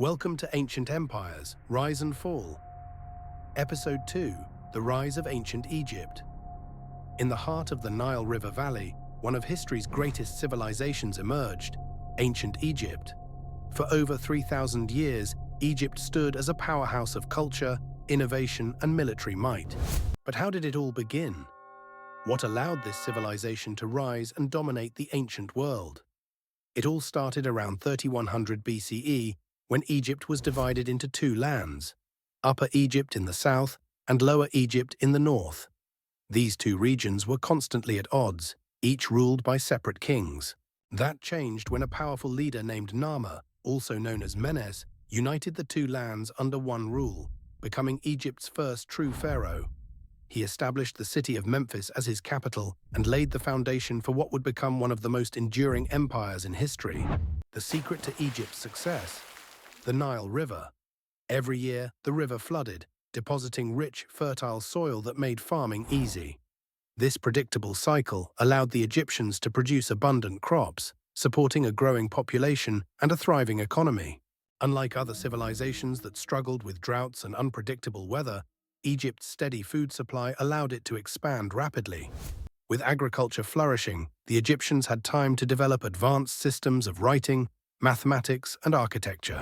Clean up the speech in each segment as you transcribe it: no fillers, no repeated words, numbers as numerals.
Welcome to Ancient Empires, Rise and Fall. Episode 2, The Rise of Ancient Egypt. In the heart of the Nile River Valley, one of history's greatest civilizations emerged, ancient Egypt. For over 3,000 years, Egypt stood as a powerhouse of culture, innovation, and military might. But how did it all begin? What allowed this civilization to rise and dominate the ancient world? It all started around 3100 BCE, when Egypt was divided into two lands, Upper Egypt in the south and Lower Egypt in the north. These two regions were constantly at odds, each ruled by separate kings. That changed when a powerful leader named Narmer, also known as Menes, united the two lands under one rule, becoming Egypt's first true pharaoh. He established the city of Memphis as his capital and laid the foundation for what would become one of the most enduring empires in history. The secret to Egypt's success? The Nile River. Every year, the river flooded, depositing rich, fertile soil that made farming easy. This predictable cycle allowed the Egyptians to produce abundant crops, supporting a growing population and a thriving economy. Unlike other civilizations that struggled with droughts and unpredictable weather, Egypt's steady food supply allowed it to expand rapidly. With agriculture flourishing, the Egyptians had time to develop advanced systems of writing, mathematics, and architecture.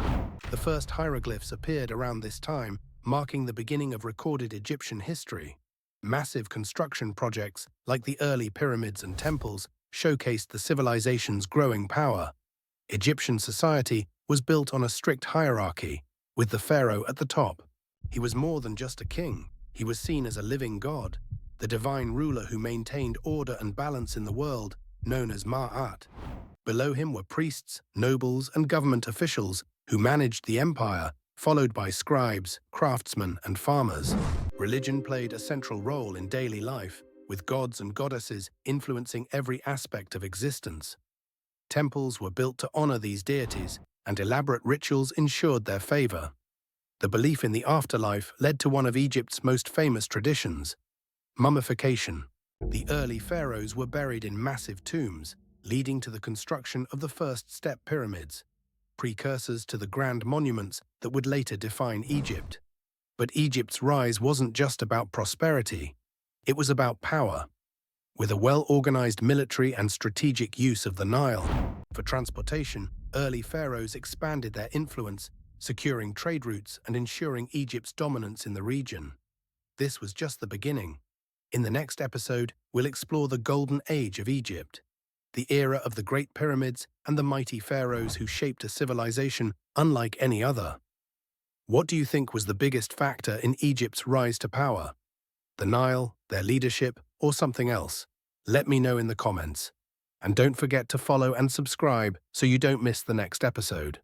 The first hieroglyphs appeared around this time, marking the beginning of recorded Egyptian history. Massive construction projects, like the early pyramids and temples, showcased the civilization's growing power. Egyptian society was built on a strict hierarchy, with the pharaoh at the top. He was more than just a king. He was seen as a living god, the divine ruler who maintained order and balance in the world, known as Ma'at. Below him were priests, nobles, and government officials who managed the empire, followed by scribes, craftsmen, and farmers. Religion played a central role in daily life, with gods and goddesses influencing every aspect of existence. Temples were built to honor these deities, and elaborate rituals ensured their favor. The belief in the afterlife led to one of Egypt's most famous traditions: mummification. The early pharaohs were buried in massive tombs, leading to the construction of the first step pyramids, precursors to the grand monuments that would later define Egypt. But Egypt's rise wasn't just about prosperity, it was about power. With a well-organized military and strategic use of the Nile for transportation, early pharaohs expanded their influence, securing trade routes and ensuring Egypt's dominance in the region. This was just the beginning. In the next episode, we'll explore the Golden Age of Egypt, the era of the Great Pyramids and the mighty pharaohs who shaped a civilization unlike any other. What do you think was the biggest factor in Egypt's rise to power? The Nile, their leadership, or something else? Let me know in the comments. And don't forget to follow and subscribe so you don't miss the next episode.